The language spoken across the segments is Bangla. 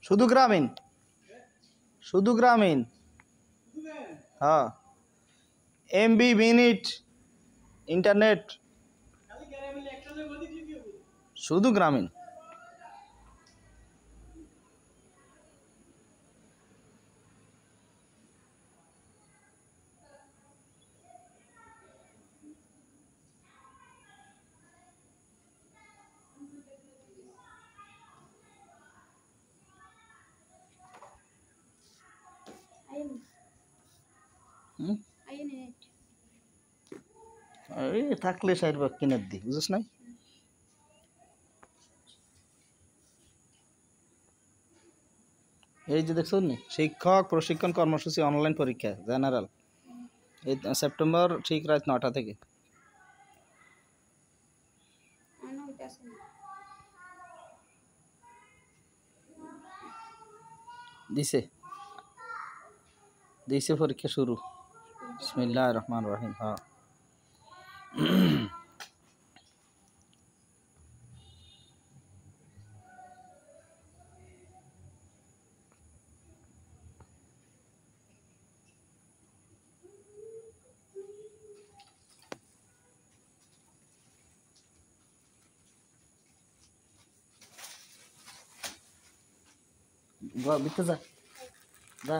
শুধু গ্রামীণ, শুধু গ্রামীণ। হ্যাঁ, এমবি মিনিট ইন্টারনেট শুধু গ্রামীণ। থাকলে 60 কিনে দি, বুঝছ নাই? এই যে দেখছো নি, শিক্ষক প্রশিক্ষণ কর্মসূচি অনলাইন পরীক্ষা জেনারেল, এই সেপ্টেম্বর ঠিক রাত 9টা থেকে। দিছে দিছে পরীক্ষা শুরু। বিসমিল্লাহির রহমানির রহিম। হ্যাঁ, ভিতরে যা যা।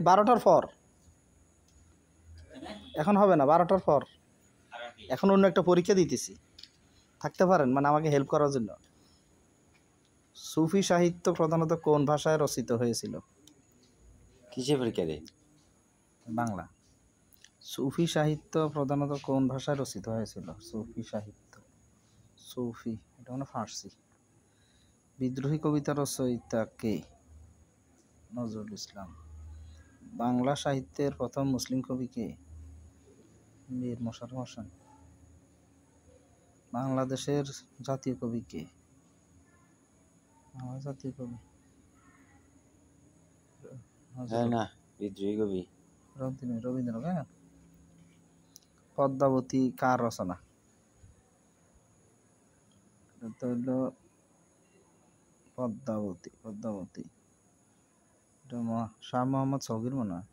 12টার পর, এখন হবে না, 12টার পর। এখন অন্য একটা পরীক্ষা দিতেছি, থাকতে পারেন মানে আমাকে হেল্প করার জন্য। সুফি সাহিত্য প্রধানত কোন ভাষায় রচিত হয়েছিল? কিসের পরীক্ষা দেয়? বাংলা। সুফি সাহিত্য প্রধানত কোন ভাষায় রচিত হয়েছিল? সুফি সাহিত্য, সুফি এটা মানে ফার্সি। বিদ্রোহী কবিতা রচয়িতা কে? নজরুল ইসলাম। বাংলা সাহিত্যের প্রথম মুসলিম কবি কে? মীর মশাররফ হোসেন। বাংলাদেশের জাতীয় কবি কে? আমার জাতীয় কবি না, বিদ্রোহী কবি রবীন্দ্রনাথ। হ্যাঁ। পদ্মাবতী কার রচনা? এটা হইল পদ্মাবতী, এটা শাহ মোহাম্মদ সগির মনে হয়,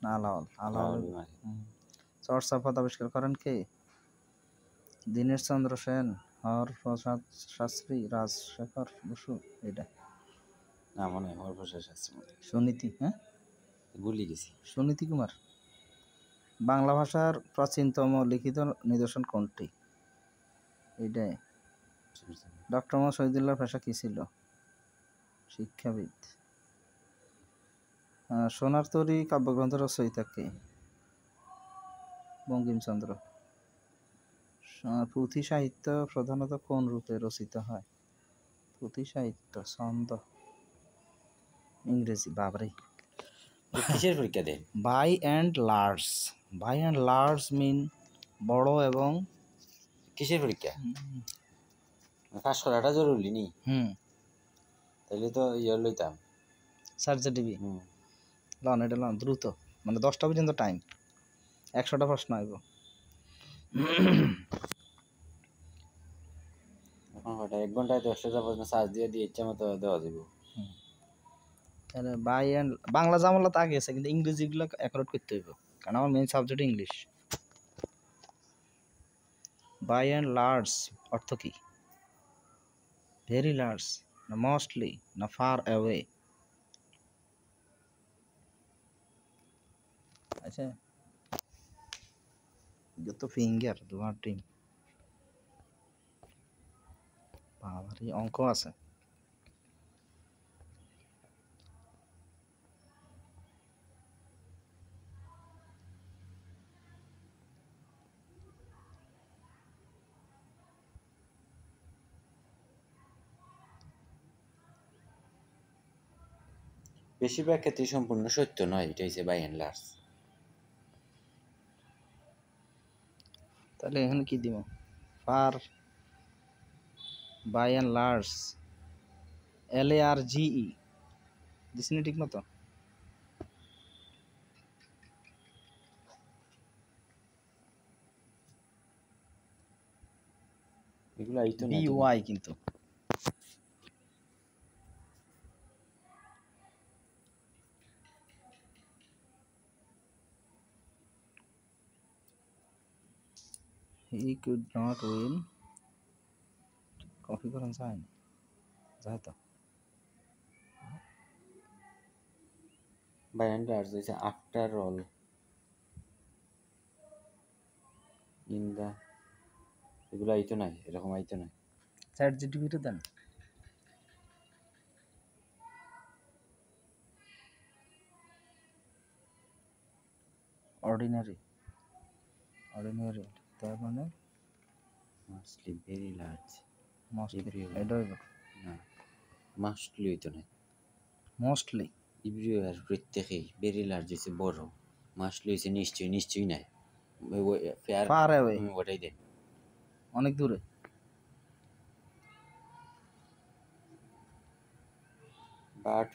না আলাওল। চর্যাপদ আবিষ্কার করেন কে? দীনেশ চন্দ্র সেন, হরপ্রসাদ শাস্ত্রী, রাজশেখর বসু। এটা না মনে হয় হরপ্রসাদ শাস্ত্রী। সুনীতি, হ্যাঁ ভুলে গেছি। সুনীতি কুমার। বাংলা ভাষার প্রাচীনতম লিখিত নিদর্শন কোনটি? এইটাই। ডক্টর মোহাম্মদ শহীদুল্লাহর পেশা কি ছিল? শিক্ষাবিদ। সোনার তরী কাব্যগ্রন্থ রচয়িতা কে? বঙ্কিমচন্দ্র। পুঁথি সাহিত্য প্রধানত কোন রূপে রচিত হয়? পুঁথি সাহিত্য ছন্দ, ইংরেজি। বাবরে, কিসের পরীক্ষা দেয়? By and large. By and large mean বড় এবং। কিসের পরীক্ষা? পাস করাটা জরুরি নি? তাহলে তো লইতাম সার্জাটিভি। লন এটা লন দ্রুত, মানে 10টা পর্যন্ত টাইম, 100টা প্রশ্ন আইব। এখন কটা? 1 ঘন্টায় 10টা প্রশ্ন সার্চ দিয়ে ইচ্ছা মতো দেওয়া যাবে। তাহলে বাই অ্যান্ড বাংলা জামলা তো আগে আছে, কিন্তু ইংরেজিগুলো অ্যাকোরেট করতে হইব, কারণ আমার main subject English. By and large অর্থ কি? ভেরি লার্জ, না মোস্টলি, না ফার অ্যাওয়ে? আচ্ছা, যত ফিঙ্গার তোমার টিম। বাবারে অঙ্ক আছে। বেশিরভাগ ক্ষেত্রে সম্পূর্ণ সত্য নয়, এটা হচ্ছে বাই অ্যান্ড লার্জ। তাহলে এখানে কি দিব? Far, by and large, LARGE দিছি না ঠিক মতো? এগুলো আইতো না BY কিন্তু he could not win. Copy করেন যায় না, যায় তো। বাই অ্যান্ড লার্জ হচ্ছে আফটার অল ইন দা, এগুলো আইতো নাই, এরকম আইতো নাই। চ্যাট জিটিপিতে দেন। অর্ডিনারি, তার মানে মাস্টলি, ভেরি লার্জ, মোস্টলি, এটা হইব না মাস্টলি হইতো না। মোস্টলি এভরিওয়ার প্রত্যেকেই, ভেরি লার্জ হচ্ছে বড়, মাস্টলি হচ্ছে নিশ্চয়ই, নিশ্চয়ই নাই। ফেয়ার ফার অ্যাওয়ে, ওটাই দেন, অনেক দূরে। বাট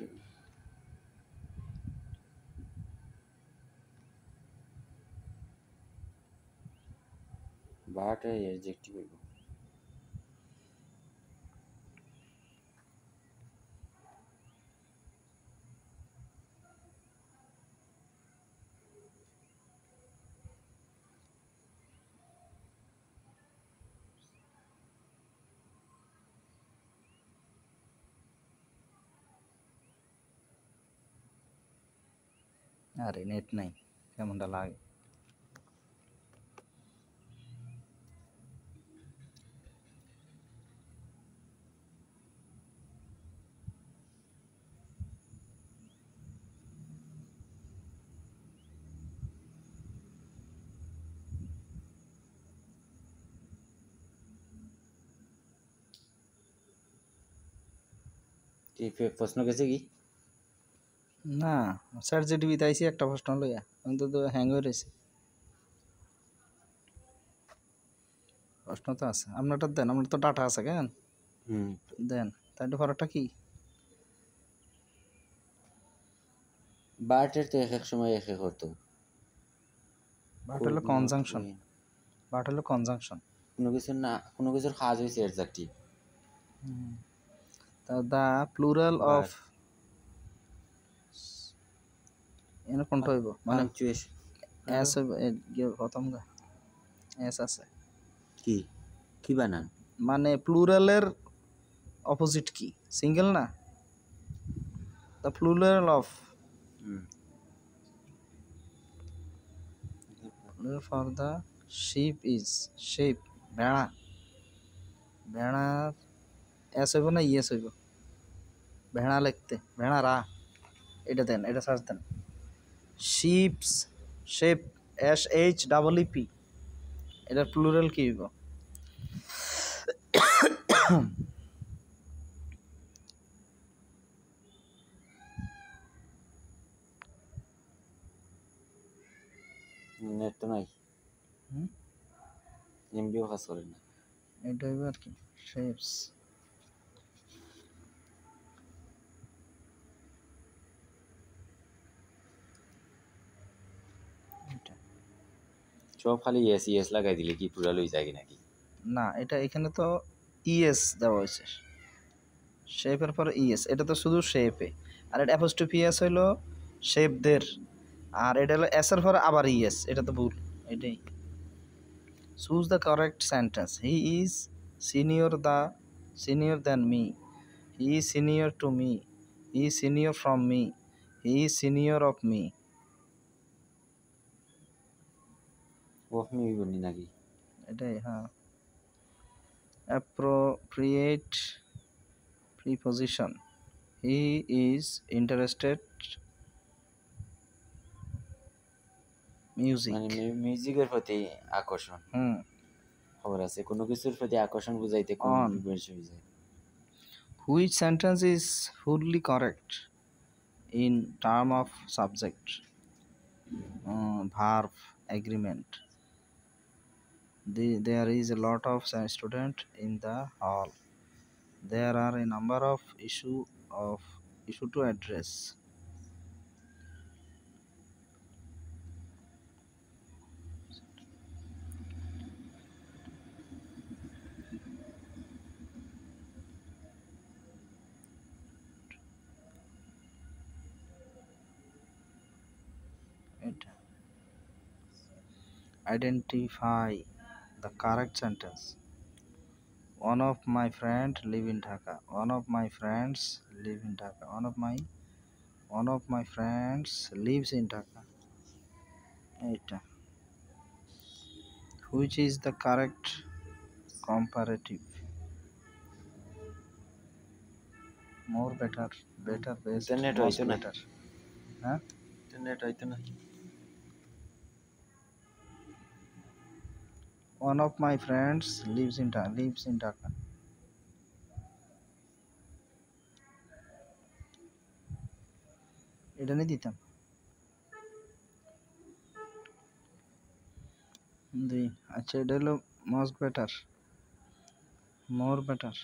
অ্যাডজেক্টিভ হইব। আরে নেট নাই, কেমনটা লাগে। কি প্রশ্ন গেছে কি? না, চ্যাট জিটিভিতে আইছি একটা প্রশ্ন লইয়া, আমি তো হ্যাং হয়ে রয়েছে। প্রশ্ন তো আছে, আপনারটা দেন, আপনার তো ডাটা আছে কেন, দেন। তাই ফরকটা কি? বার্টের তো এক এক সময় এক এক হতো। বাট হলো কনজাংশন, বাট হলো কনজাংশন। কোনো কিছু না, কোনো কিছুর কাজ হয়েছে অ্যাডজেক্টিভ। দ্য প্লুরাল অফ এনে কোনটা হইব, মানে পাংচুয়েশন এস হইব, প্রথম গা এস আছে। কি কি বানান? মানে প্লুরালের অপোজিট কি? সিঙ্গেল না? The plural of, for the ship is ship, ভেড়া। ভেড়ার এস হইব না ইয়েস হইব? ভেড়া লিখতে ভেড়া রা, এটা দেন, এটা সার্চ দেন। শিপস, শেপ, SHEEP, এটার প্লুরাল কি হইব? নেট তো নাই, এমবিও কাজ করে না। এটা হইব আর কি, শেপস। সব খালি ইয়েস ইয়েস লাগাই দিলে কি পুরা লই যায় নাকি? না, এটা এখানে তো ইএস দেওয়া হয়েছে, শেপের পর ইএস, এটা তো শুধু শেপে। আর এটা অ্যাপোস্ট্রফি এস হইলো শেপদের, আর এটা হলো এস এর পর আবার ইএস, এটা তো ভুল। এটাই choose the correct sentence. He is senior than me, he is senior to me, he is senior from me, he is senior of me. Of me বলি নাকি? এটাই, হ্যাঁ। Appropriate preposition, he is interested music. মানে মিউজিকের প্রতি আকর্ষণ, খবর আছে। কোনো কিছুর প্রতি আকর্ষণ বুঝাইতে কোন On. বিশেষ বুঝায়? Which sentence is fully correct in term of subject, verb, agreement? There is a lot of student in the hall. There are a number of issue to address. Identify the correct sentence. One of my friends live in Dhaka. One of my friends live in Dhaka. One of my friends lives in Dhaka. Eta. Which is the correct comparative? More, better, best, Internet most হইতো না, better. Huh? ইন্টারনেট হইতো না। One of my friends lives in Dhaka. এটা নিয়ে দিতাম। আচ্ছা, এটা হলো most better, more better.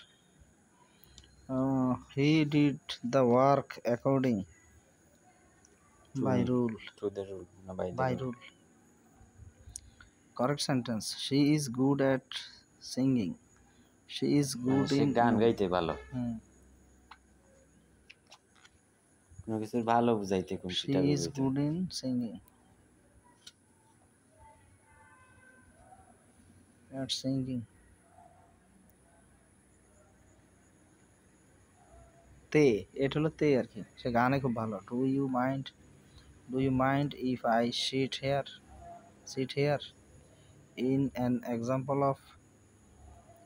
He did the work according by rule. To the rule না by By the rule? rule. Correct sentence. She is good at singing. She is good say in গান গাইতে ভালো। কোনো কিছুর ভালো বুঝাইতে কোন She সেটা is বুঝাইতে। good in singing. At singing. তে, এটা হলো তে আর কি, সে গানে খুব ভালো। Do you mind Do you mind if I sit here in an example of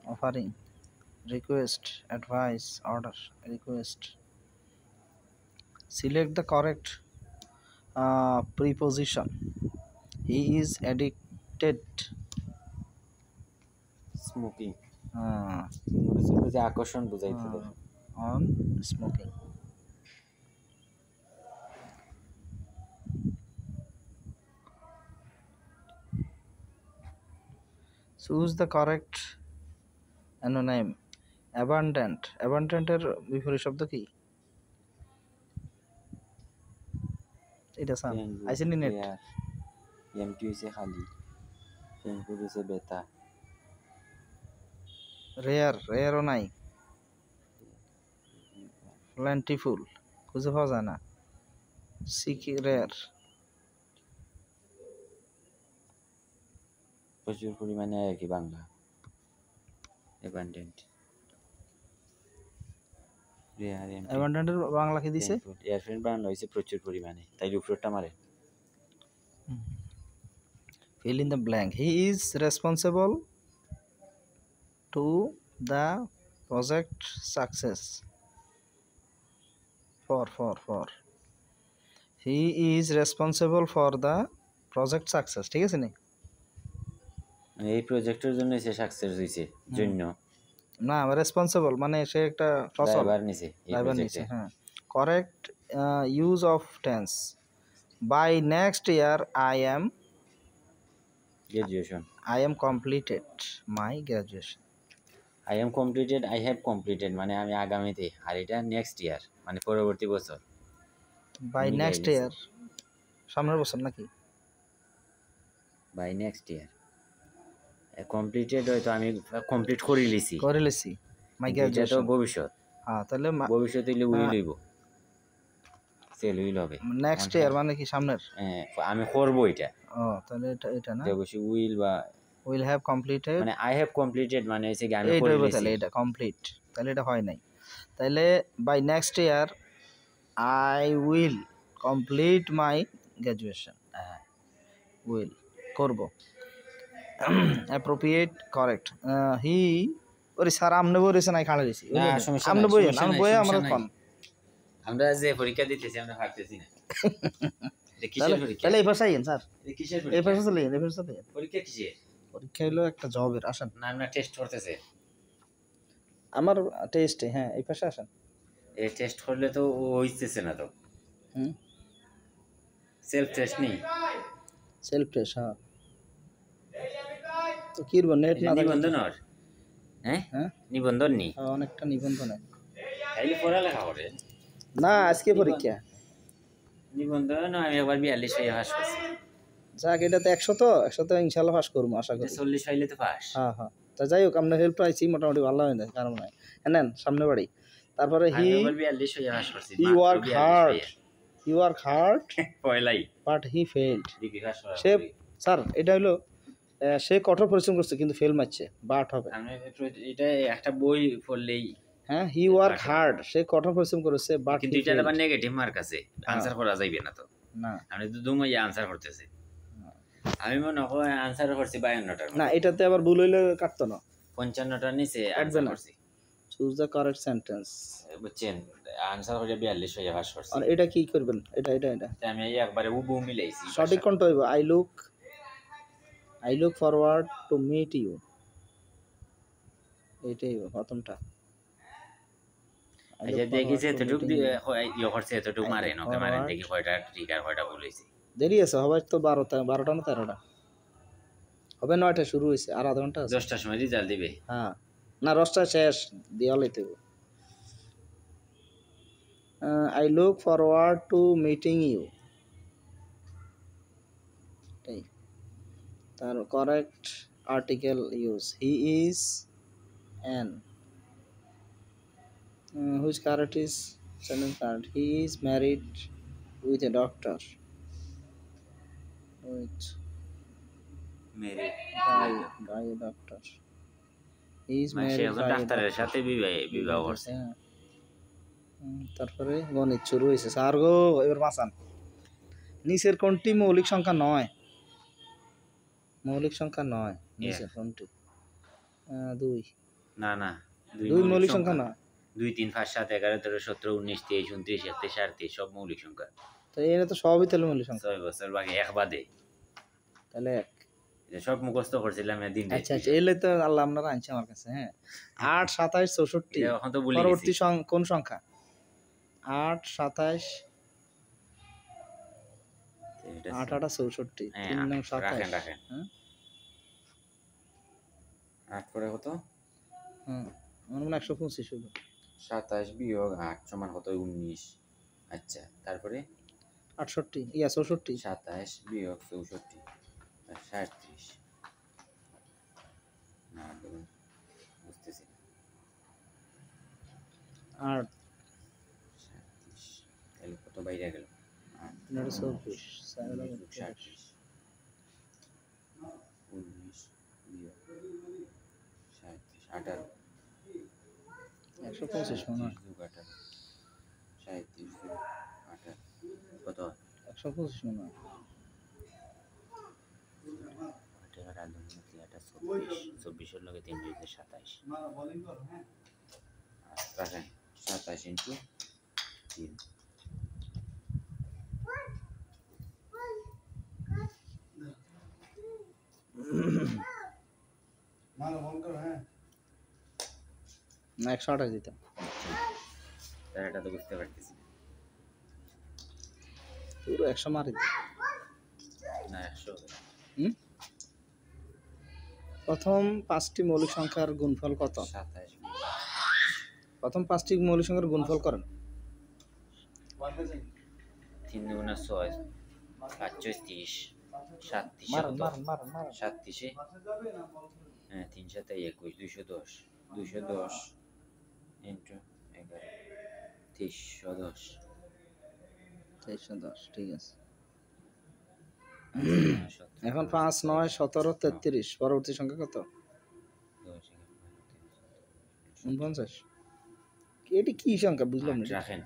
offering request advice order request select the correct preposition he is addicted smoking uh, যে আকর্ষণ বুঝাইতে on smoking. Choose the correct anonym abundant এর বিপরীত শব্দ কি এটা স্যার আইসেন নেট এমটি হইছে খালি ফেনফুড হইছে বেতা রেয়ারও নাই plentiful খুঁজে পাওয়া যায় না সিকি রেয়ার প্রচুর পরিমাণে আর কি Bangla abundant rare empty abundant এর বাংলা কি দিছে এয়ারফ্রেন্ড বানানো হয়েছে প্রচুর পরিমাণে তাই উপরটা মারে fill in the blank he is responsible to the project success for he is responsible for the project success ঠিক আছে নি মানে এই প্রজেক্টের জন্য সে সাকসেস হইছে জন্য না রেসপন্সিবল মানে সে একটা ফসল ড্রাইভার নিছে এই ড্রাইভার প্রজেক্টে নিছে হ্যাঁ correct use of tense by next year graduation I am completed my graduation I am completed I have completed মানে আমি আগামীতে আর এটা নেক্সট ইয়ার মানে পরবর্তী বছর by মিলাই next দিছে। year সামনের বছর নাকি বাই নেক্সট ইয়ার কমপ্লিটেড হয়তো আমি কমপ্লিট করে লিছি করে লেছি my কিন্তু এটা তো graduation ভবিষ্যৎ হ্যাঁ তাহলে ভবিষ্যৎ হইলে উইল হইব সেল উইল হবে নেক্সট ইয়ার মানে কি সামনের আমি করবো এটা ও তাহলে এটা না অবশ্যই উইল বা will have completed মানে আই হ্যাভ কমপ্লিটেড মানে হচ্ছে কি আমি এইটা করে হইবো লিছি তাহলে এটা কমপ্লিট তাহলে এটা হয় নাই তাহলে by next year I will complete my graduation will করব appropriate correct he ওরে স্যার আমনে বলেছে নাই খাড়া দিছি না, সমস্যা আমনে নাই, সমস্যা আমনে নাই, বই সমস্যা আমরা নাই। কোন আমরা যে পরীক্ষা দিতেছি আমরা ভাবতেছি না এটা কিসের তাহলে পরীক্ষা তাহলে এই ভাষাই স্যার এটা কিসের এই পরীক্ষা ভাষা চলে এই ভাষা চলে পরীক্ষা কিসের পরীক্ষা হলো একটা জবের আসেন না না টেস্ট করতেছে আমার টেস্টে হ্যাঁ এই ভাষা আসেন এই টেস্ট করলে তো ও হইতেছে না তো হুম সেলফ টেস্ট নেই সেলফ টেস্ট হ্যাঁ তো কি করব নেট না থাকলে নিবন্ধন ওর হ্যাঁ হ্যাঁ নিবন্ধন নি অনেকটা নিবন্ধনে তাইলে পড়ালেখা করে না আজকে পরীক্ষা নিবন্ধন আমি একবার 42 হয়ে পাস করছি যাক এটা তো 100 তো 100 তো ইনশাআল্লাহ পাস করবো আশা করি 40 হইলে তো পাস হ্যাঁ হ্যাঁ তা যাই হোক আপনার হেল্প পাইছি মোটামুটি ভালো হয় না কারণ নাই নেন সামনে বাড়ি তারপরে আমি একবার 42 হয়ে পাস করছি he worked hard he worked hard পয়লাই but he failed degree pass করা সে স্যার এটা হলো সে কঠোর পরিশ্রম করছে কিন্তু ফেল মারছে বাট হবে আমি এটা একটা বই পড়লেই হ্যাঁ হি ওয়ার্ক হার্ড সে কঠোর পরিশ্রম করেছে বাট কিন্তু এটা আবার নেগেটিভ মার্ক আছে আনসার করা যাইবে না তো না আমি তো দুমই আনসার করতেছি আমি মনে হয় আনসার করছি 52টার না এটাতে আবার ভুল হইলে কাটতো না 55টার নিচে কাটবে আনসার না। করছি চুজ দ্য কারেক্ট সেন্টেন্স বুঝছেন আনসার করে 42 হয়ে পাস করছি আর এটা কি করবেন এটা তাই আমি একবারে উবু মিলাইছি সঠিক কোনটা হইব I look forward to meet you এইটাই হইব প্রথমটা I এই look যে দেখিছে forward to এতটুক meeting you. ইয়ে করছে এতটুক মারে নকে মারেন দেখি কয়টা ঠিক আর কয়টা ভুল হইছে দেরি আছে হবে তো 12টা না 13টা হবে 9টা শুরু হয়েছে আর আধা ঘন্টা আছে 10টার সময় রেজাল্ট দিবে হ্যাঁ না 10টা শেষ দেওয়ালেতে I look forward to meeting you তার correct article use he is an which correct is second correct he is married with a doctor with মেরে by a doctor he is মানে সে married এখন by a ডাক্তারের doctor. সাথে বিবাহ করছে তারপরে গণিত শুরু হয়েছে স্যার গো এবার বাঁচান নিচের কোনটি মৌলিক সংখ্যা নয়? মৌলিক সংখ্যা নয় নিচের কোনটি? 2 না না, 2 মৌলিক সংখ্যা নয়। 2 3 5 7 11 13 17 19 23 29 31 38 সব মৌলিক সংখ্যা। তো এরা তো সবই তাহলে মৌলিক সংখ্যা। 6 বছর বাকি এক বাদে। তাহলে 1। এটা সব মুখস্থ করছিলাম এদিন। আচ্ছা আচ্ছা, এলে তো আল্লাহ আপনারা আনছে আমার কাছে। হ্যাঁ, 8 27 64 এখন তো বলি পরবর্তী কোন সংখ্যা? 8 27 8 8 64 3 নং 27। রাখেন। 8 পরে কত? আমার মনে 125 হলো। 27 বিয়োগ 8 সমান কত? 19। আচ্ছা, তারপরে 68 ইয়া 64 27 বিয়োগ 64 37। না ধরুন বুঝতেছি না। 8 37 তাহলে কত বাইরে গেল? 24 37 19 বিয়োগ 37 18 125 মনে হয়। 37 18 কত? 125 মনে হয়। 24 লগে 3 27। রাখেন 27 ইন্টু 3। না 128 দিতাম। তার এটা তো বুঝতে পারতেছি না। পুরো 100 মারি দিতাম। না 100 প্রথম 5টি মৌলিক সংখ্যার গুণফল কত? 27 প্রথম 5টি মৌলিক সংখ্যার গুণফল করেন। 3 দুগুণা 6 5 30 7 30 হ্যাঁ 3 7 21 210 ইন্টু 11 2310। 2310 ঠিক আছে। এখন 5 9 17 33 পরবর্তী সংখ্যা কত? 49। এটি কি সংখ্যা বুঝলাম না। রাখেন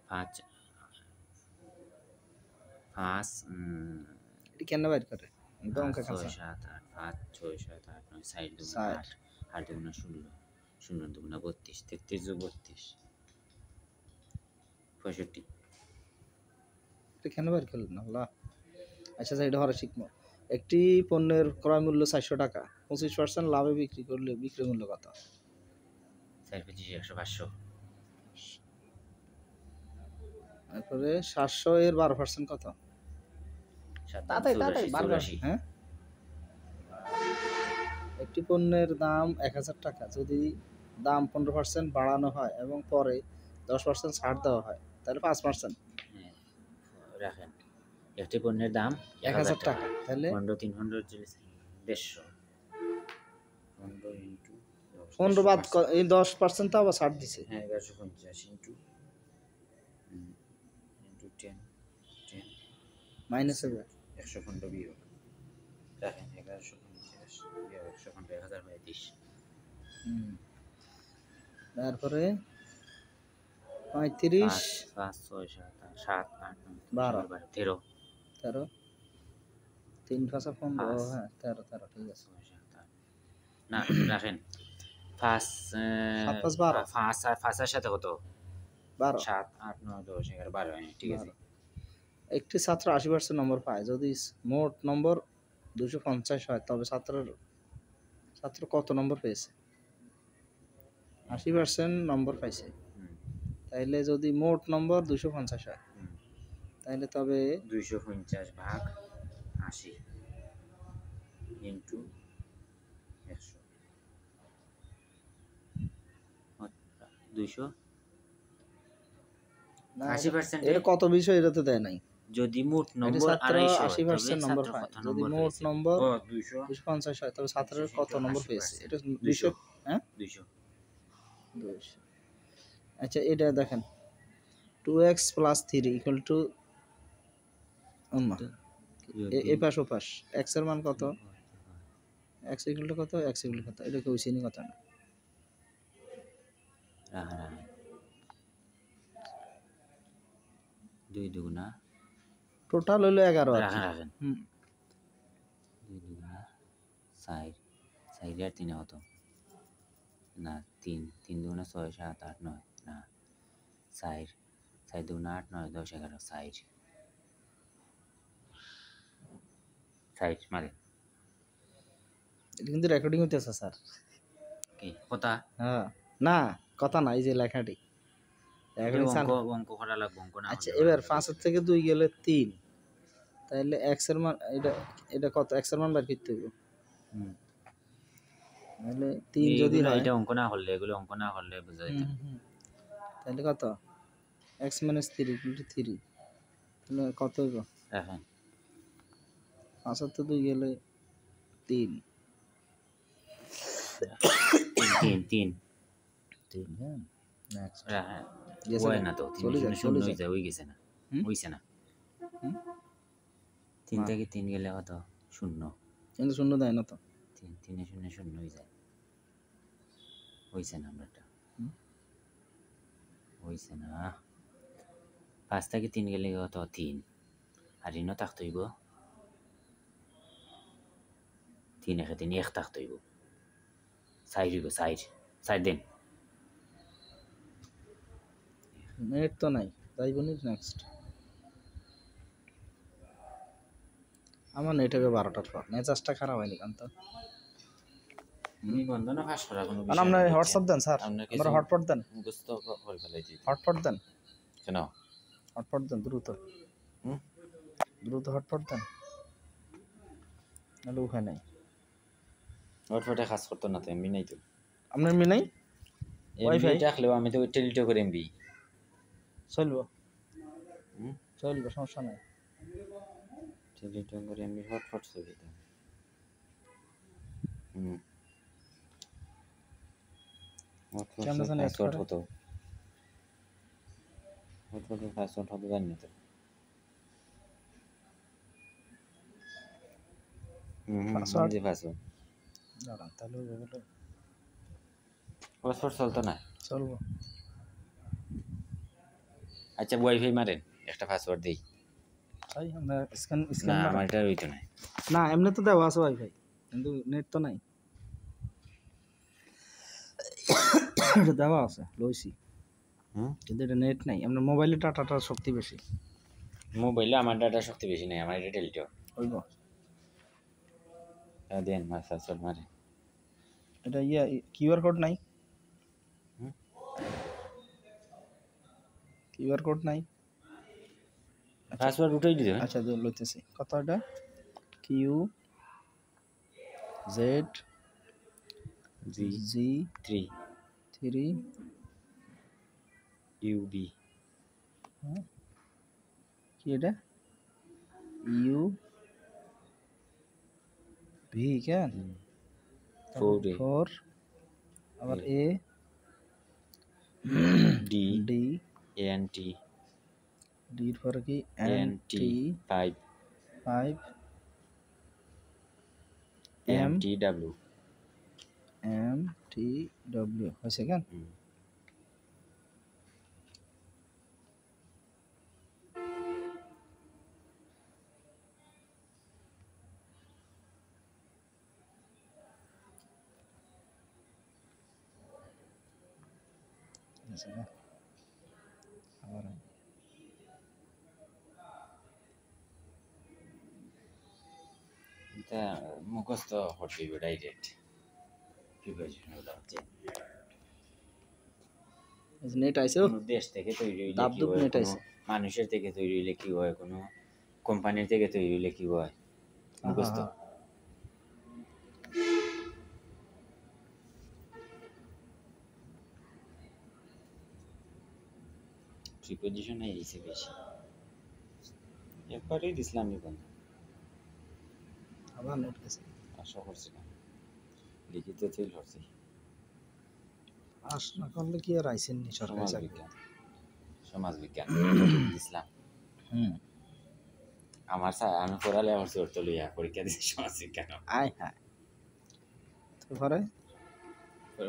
5 এটি কেন বাইর করে? অঙ্ক 6 কাঁচা। 7 8 5 6 7 8 9 6 2 60 8 8 2 16 0 2 32 33 যোগ 32 65। এটা কেন বাইর করলেন আল্লাহ? আচ্ছা এটা হরে শিখবো। একটি পণ্যের ক্রয় মূল্য 400 টাকা, 25% লাভে বিক্রি করলে বিক্রয় মূল্য কত? 4 25 100 500। তারপরে 700 এর 12% কত? তাড়াতাড়ি 84 হ্যাঁ, একটি পণ্যের দাম 1000 টাকা, যদি দাম 15% বাড়ানো হয় এবং পরে 10% ছাড় দেওয়া হয় তাহলে 5%। হ্যাঁ রাখেন একটি পণ্যের দাম 1000 টাকা, তাহলে 15 300 150 15 ইন্টু 15 বাদ এই 10% তো আবার ছাড় দিছে। হ্যাঁ 1150 ইন্টু 10 মাইনাস হবে 115 বিয়োগ রাখেন 1150 বিয়োগ 115 1035। তারপরে 35 5 6 7 8 12 13 13 3 5 15 হ্যাঁ 13 13 ঠিক আছে। না রাখেন 5 7 5 12 5 এর সাথে কত? 12 7 8 9 10 11 12 ঠিক আছে। একটি ছাত্র 80% নম্বর পায়, যদি মোট নম্বর 250 হয় তবে ছাত্র কত নম্বর পেয়েছে? 80% নম্বর পাইছে, তাইলে যদি মোট নম্বর 250 হয় তাহলে তবে 250 ভাগ 80 ইন্টু 100 200 80% এটা কত বিষয় এটা তো দেয় নাই। যদি মোট নম্বর 80% নম্বর পায়, যদি মোট নম্বর 250 হয় তবে ছাত্রের কত নম্বর পেয়েছে? এটা 200 হ্যাঁ 200। আচ্ছা এটা দেখেন 2x + 3 = এই পাশ ও পাশ x এর মান কত? x = কত? x = কত? এটা কি ওইসিনি কত না? 2 দুগুণা টোটাল হলো 11 আর কি। রাখেন রাখেন হুম 2 দুগুণা 4 4 আর 3 কত না 3 3 দুগুণা 6 7 8 9 না 4 4 দুগুণা 8 9 10 11 4 4 মারে এটা কিন্তু রেকর্ডিং হইতেছে স্যার। কি কথা হ্যাঁ না কথা নাই যে লেখাটি এটা রেকর্ডিং অঙ্ক অঙ্ক করা লাগবে অঙ্ক না আচ্ছা করলে এবার ভালো 5 লাগবে। থেকে 2 গেলে 3, তাহলে x এর মান এটা এটা কত x এর মান বের করতে হবে। হুম তাহলে 3 যদি এইগুলো হয় এটা অঙ্ক না করলে এগুলো অঙ্ক না করলে বোঝা যেত না। তাহলে কত x - 3 = 3, তাহলে কত হইব? রাখেন 5 থেকে 2 গেলে 3 3 3 3 হ্যাঁ নেক্সট রাখেন গেছে ওই গা? না তো 3 চলে শূন্য যাক, শূন্য চলে হয়ে যাক। যায় হয়ে গেছে না হুম? হইছে না হুম? 3 না, থেকে 3 গেলে কত শূন্য কিন্তু শূন্য দেয় না তো। 3 3 শূন্য শূন্য হয়ে যায় হইছে না আমারটা হুম? হইছে না 5 থেকে 3 গেলে কত 3 আর ইনো থাকতে হইব 3 একে 3 1 থাকতে হইব 4 হইব 4 4 দিন নেট তো নাই, তাই বলি নেক্সট। আমার নেট হবে 12টার পর, মেজাজটা খারাপ হয়নি কান্ত। নিবন্ধন ফাঁস করা কোনো কারণ বিষয় আপনার না হোয়াটসঅ্যাপ দেন স্যার, আপনার আমার কিছু হটপট দেন, মুখস্থ করে ফেলাইছি হটপট দেন, কেন হটপট দেন দ্রুত, হুম? দ্রুত হটপট দেন, নাহলে উপায় নাই। হটফটে কাজ করতো না তো এমবি নাই তো আপনার মি নাই? এমবি ওয়াইফাই রাখলেও আমি তো টেলিটো করে এমবি চলবো, চলবে, সমস্যা নাই। টেলিটো করে এমবি হটফট চলে তো হুম হটফট কেমন জানি এড পাসওয়ার্ড করে? হতো হটফটের পাসওয়ার্ড হতো জানি না তো পাসওয়ার্ড যে পাসওয়ার্ড দাঁড়ান, তাহলে ওগুলো পাসওয়ার্ড চলতো না চলবো। আচ্ছা ওয়াইফাই মারেন একটা পাসওয়ার্ড দেই তাই আমরা স্ক্যান না স্ক্যান আমার এটা হইতো না না, এমনি তো দেওয়া আছে ওয়াইফাই, কিন্তু নেট তো নাই। এটা দেওয়া আছে লইছি, হুম কিন্তু এটা নেট নাই। আপনার মোবাইলে ডাটাটা শক্তি বেশি মোবাইলে আমার ডাটা শক্তি বেশি নাই আমার এটা টেলিটো হইব। দেন মার পাসওয়ার্ড মারে এটা ইয়া কিউআর কোড নাই, হুম? কিউআর কোড নাই। পাসওয়ার্ড উঠাই দিতে আচ্ছা লইতেছি, কত এটা? Q Z G G 3 3 UB কি এটা? ইউ ভি কেন? 4 4 আবার A D D N T ডির পরে কি? N T 5 5 M T W M T W হয়েছে কেন? হয়েছে কেন? আবার এটা মুখস্থ করতে হবে ডাইরেক্ট প্রিপারেশন হলো হচ্ছে নেট আইছে, কোনো দেশ থেকে তৈরি হইলে কি দাবদুব হয় নেট কোনো আইছে। মানুষের থেকে তৈরি হইলে কি হয় কোনো কোম্পানির থেকে তৈরি হইলে কি হয় মুখস্থ প্রিপোজিশন এইছে বেশি একবারই দিছিলাম নিবন্ধ আবার নেট গেছে। আশা করছিলাম লিখিত ফেল হচ্ছে পাস না করলে কি আর আইসেন নি সরকারি সমাজ চাকরি? বিজ্ঞান সমাজ বিজ্ঞান দিছিলাম হুম আমার আমি পড়ালে আমার চোর তো লইয়া পরীক্ষা দিছি সমাজ বিজ্ঞান আয় হ্যাঁ, তারপরে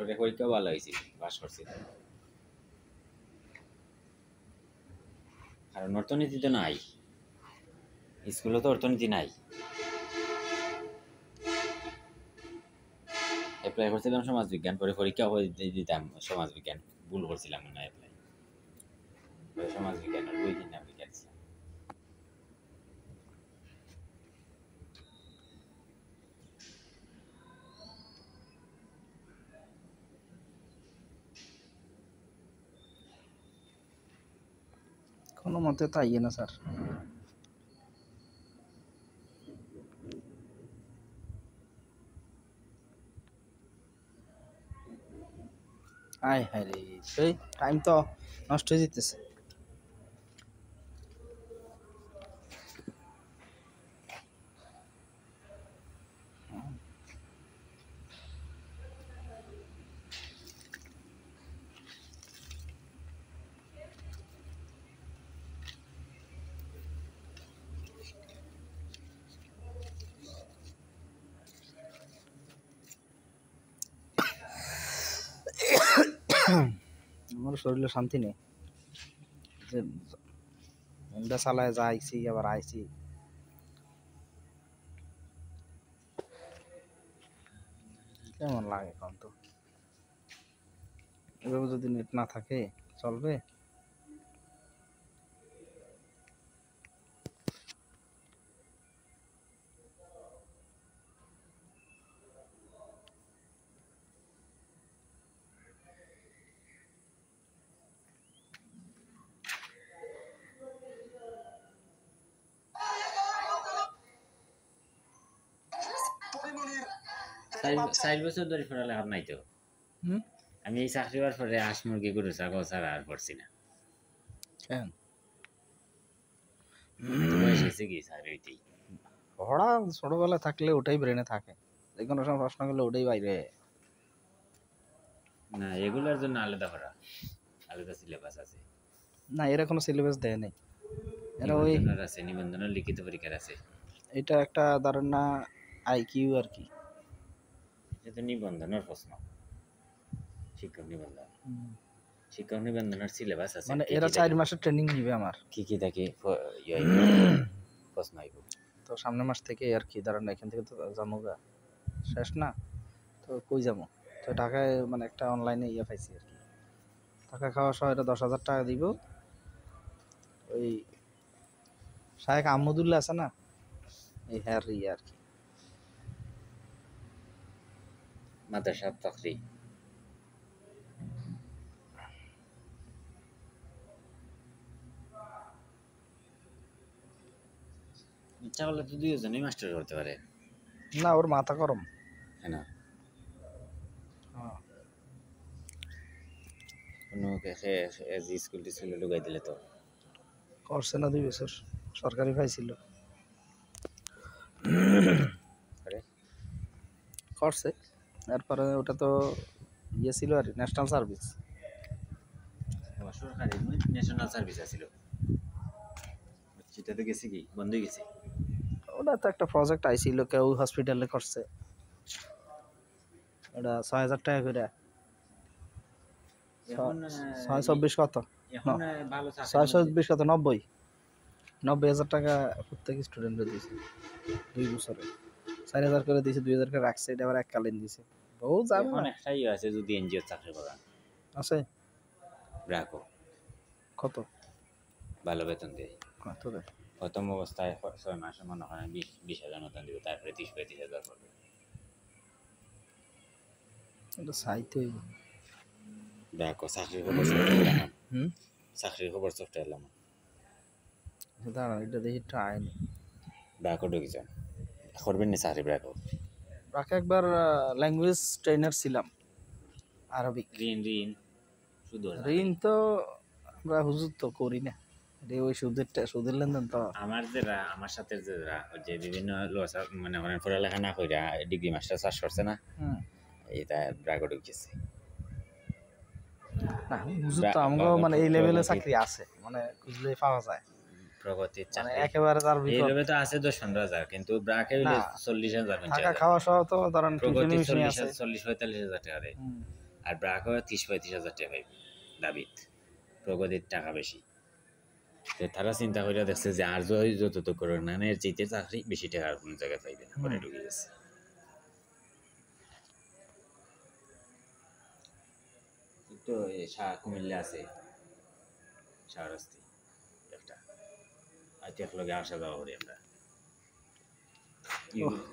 ওটা পরীক্ষা ভালো হয়েছিল পাস করছি কারণ অর্থনীতি তো নাই, স্কুলে তো অর্থনীতি নাই। অ্যাপ্লাই করছিলাম সমাজ বিজ্ঞান, পরে পরীক্ষা হয়ে দিতাম সমাজ বিজ্ঞান, ভুল করছিলাম না অ্যাপ্লাই, সমাজ বিজ্ঞান বই কিনে আমি গেছি। কোনো মতে তো আইয়ে না স্যার। আয় হায় রে, সেই টাইম তো নষ্ট হয়ে যেতেছে। আমার শরীরে শান্তি নেই, যে মনটা চালায় যাইছি আবার আইছি। কেমন লাগে এখন তো, এভাবে যদি নেট না থাকে চলবে? চার বছর ধরে পড়ালেখা নাই তো। আমি এই চাকরি হওয়ার পরে হাঁস মুরগি গরু ছাগল ছাড়া আর পড়ছি না। কেন বয়স হয়েছে কি স্যার ওইটাই। পড়া ছোটবেলায় থাকলে ওটাই ব্রেনে থাকে, যে কোনো সময় প্রশ্ন করলে ওটাই বাইরে। না, এগুলোর জন্য আলাদা পড়া, আলাদা সিলেবাস আছে। না, এরা কোনো সিলেবাস দেয় নাই। এরা ওই নিবন্ধনের আছে, নিবন্ধনের লিখিত পরীক্ষার আছে। এটা একটা ধরেন না আইকিউ আর কি, এটা তো নিবন্ধনের প্রশ্ন, শিক্ষক নিবন্ধন। শিক্ষক নিবন্ধনের সিলেবাস আছে, মানে এরা 4 মাসের ট্রেনিং নিবে আমার। কি কি থাকে প্রশ্ন আইব। তো সামনের মাস থেকে আর কি, ধরেন এখান থেকে তো যামুগা শেষ না, তো কই যাবো, তো ঢাকায় মানে একটা অনলাইনে ইয়ে পাইছি আর কি, থাকা খাওয়া সহ এটা 10,000 টাকা দিব। ওই শায়েখ আহমদুল্লাহ আছে না, এই হ্যার ইয়ে আর কি। মাদ্রাসা চাকরি। ইচ্ছা করলে তো দুইজনেই মাস্টার করতে পারে। না, ওর মাথা গরম। হ্যাঁ না, হ্যাঁ, কোনো স্কুল টিস্কুলে ঢুকাই দিলে তো। করছে না 2 বছর, সরকারি পাইছিল, করছে। এরপরে ওটা তো ইয়ে ছিল আর ন্যাশনাল সার্ভিস। সরকারি ন্যাশনাল সার্ভিস আছিল, সেটা তো গেছে কি বন্ধ হয়ে গেছে। ওটা তো একটা প্রজেক্ট আইছিল, কেউ হসপিটালে করছে, ওটা 6,000 টাকা করে। এখন 624 কত, এখন ভালো চাকরি 624 কত, 90,000 টাকা প্রত্যেক স্টুডেন্টে দিয়েছে 2 বছরে। 4,000 করে দিয়েছে, 2,000 করে রাখছে, এটা আবার এককালীন দিয়েছে। বহু যাবে এখন না একটাই আছে, যদি এনজিও চাকরি করান আছে। রাখো, কত ভালো বেতন দেয়। কত দেয়? প্রথম অবস্থায় 6 মাসে মনে হয় 20,000 মতন দিবে, তারপরে 30-35,000 করবে। এটা চাইতে হইব। দেখো চাকরির খবর সফটওয়্যার, হুম, চাকরির খবর সফটওয়্যার লাম দাঁড়ান, এটা দেখি ট্রাই নি। ব্রাকো ঢুকেছেন, করবেন না চাকরি ব্রাকো? রাখে একবার ল্যাঙ্গুয়েজ ট্রেনার ছিলাম, আরবিক। ঋণ শুধু ঋণ তো আমরা হুজুর তো করি না, রে ওই সুদের লেনদেন তো। আমার সাথে যে বিভিন্ন মানে পড়ালেখা না কইরা ডিগ্রি মাস্টার চাষ করছে না, এটা ব্রাকো ঢুকেছে। না, হুজুর তো আমগো মানে এই লেভেলে চাকরি আছে, মানে খুঁজলে পাওয়া যায়। প্রগতির মানে চাকরি একেবারে তার এই বিপদ। লেভেলে তো আছে 10-15,000, কিন্তু ব্রাকে হইলে 40,000 টাকা খাওয়া সহ তো ধরেন প্রগতি টিফিন আছে 40-45,000 টাকা দেয়, আর ব্রাকে 30-35,000 টাকা পাইবে দাবিত। প্রগতির টাকা বেশি। তারা চিন্তা করে দেখছে যে আর যত তো করে না এর চাইতে চাকরি বেশি টাকার কোনো জায়গায় পাইবে না পরে ঢুকে গেছে তো কুমিল্লা আছে শাহরাস্তি একটা আইতে একলগে আসা যাওয়া করি আমরা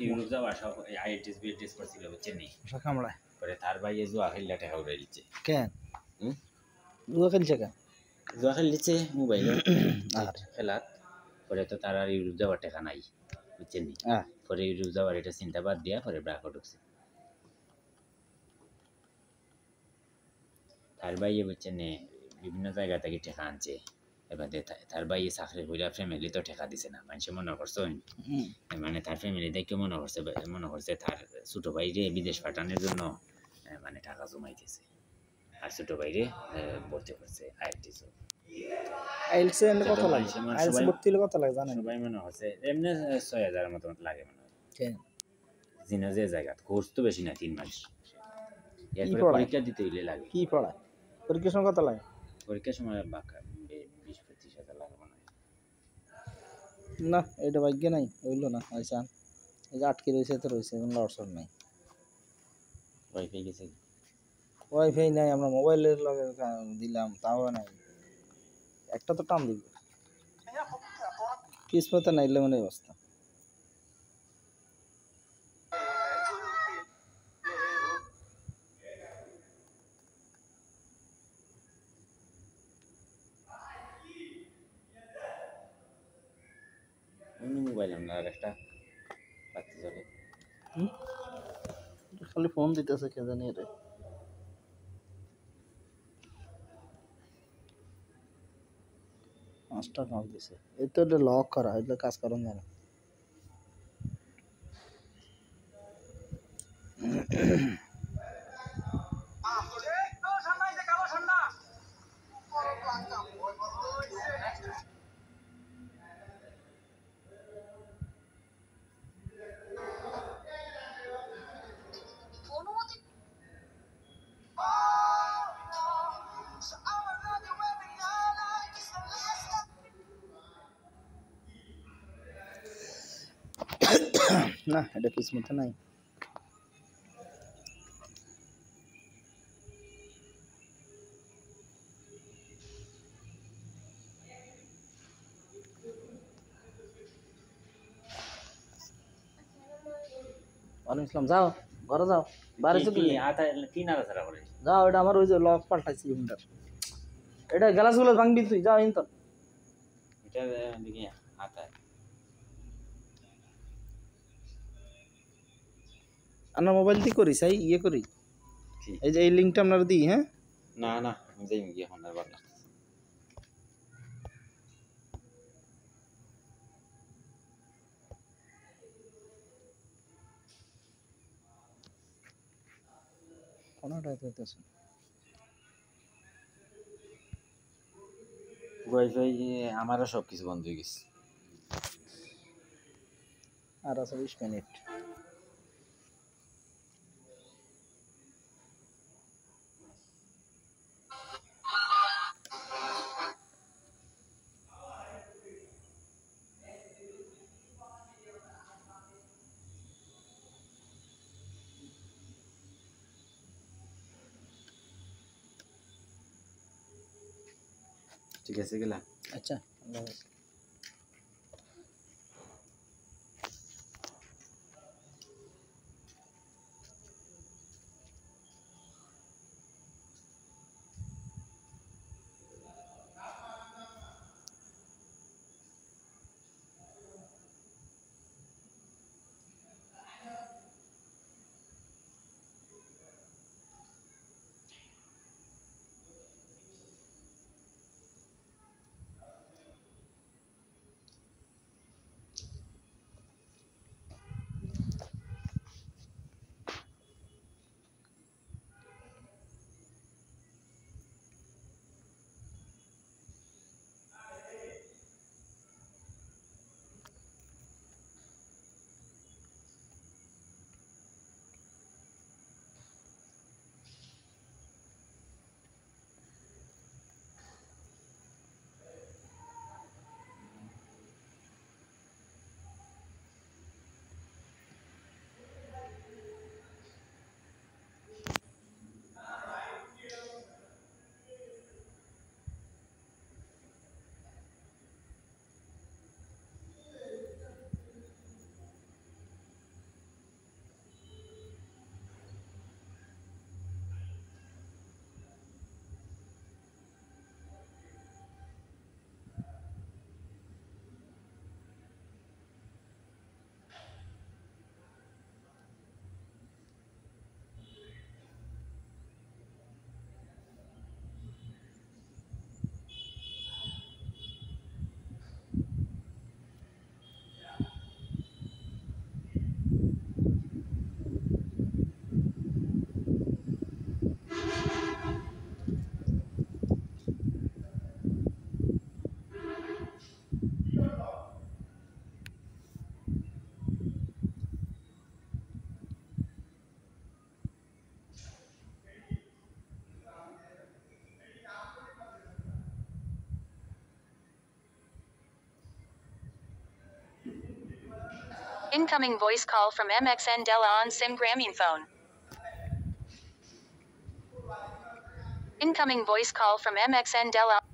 ইউরোপ যাওয়া আসা আইএলটিএস বিএলটিএস করছিল চেন্নাই কামড়ায় পরে তার বাইরে জুয়া খেললে টাকা উড়ে দিচ্ছে কেন হুম জুয়া খেলছে কেন জুয়া খেলছে মোবাইলে আর খেলাত পরে তো তার আর ইউরোপ যাওয়ার টাকা নাই বুঝছেন নি পরে ইউরোপ যাওয়ার এটা চিন্তা বাদ দিয়া পরে ব্রাকো ঢুকছে তার বাইরে বুঝছেন বিভিন্ন জায়গা থেকে টাকা আনছে এবার তার বাইরে চাকরি কইরা ফ্যামিলি তো টাকা দিছে না মানুষে মনে করছে মানে তার ফ্যামিলি দেখে মনে করছে তার ছোট ভাইরে বিদেশ পাঠানোর জন্য মানে টাকা জমাইতেছে আর ছোট ভাইরে ভর্তি করছে আইএলটিএস আইএলটিএস এর কত লাগে আইএলটিএস ভর্তি হলে কত লাগে জানেন সবাই মনে হচ্ছে এমনি ৬,০০০ মতো লাগে মনে হয় জিনো যে জায়গা কোর্স তো বেশি না ৩ মাস এরপরে পরীক্ষা দিতে হইলে লাগে কি পড়ায় পরীক্ষার সময় কত লাগে পরীক্ষার সময় বাকা ২০-২৫,০০০ লাগে মনে হয় না এটা ভাগ্য নাই হইলো না আইসা এই যে আটকে রয়েছে তো রয়েছে কোনো লড়সড় নাই ওয়াইফাই গেছে ওয়াইফাই নাই আমরা মোবাইলের লগে দিলাম তাও নাই একটা তো টান দিব কিসমতে নাইলে মনে অবস্থা অন্য মোবাইল আমরা আর একটা পাচ্ছি চলে খালি ফোন দিতেছে কে জানি রে পাঁচটা কল দিছে এই তো এটা লক করা এটা কাজ করেন জানা না এটা কিসমতে নাই ওয়ালাইকুম আসসালাম যাও ঘরে যাও বাইরে চলে যাও এটা আমার ওই যে লক পাল্টাইছি হুন্ডার এটা গ্লাসগুলো ভাঙবি তুই যাও ইন তো এটা দেখি হাতায় আমরা মোবাইল দিয়ে করি চাই ইয়ে করি এই যে এই লিঙ্কটা আপনারা দিই হ্যাঁ না না আমি যাই গিয়ে এখন আর ভালো লাগতেছে কোনটা দিতেছে ওয়াইফাই আমারও সব কিছু বন্ধ হয়ে গেছে আর আছে 20 মিনিট ঠিক আছে গেলা আচ্ছা আল্লাহ হাফেজ Incoming voice call from MXN Della on SIM Grameenphone. Incoming voice call from MXN Della.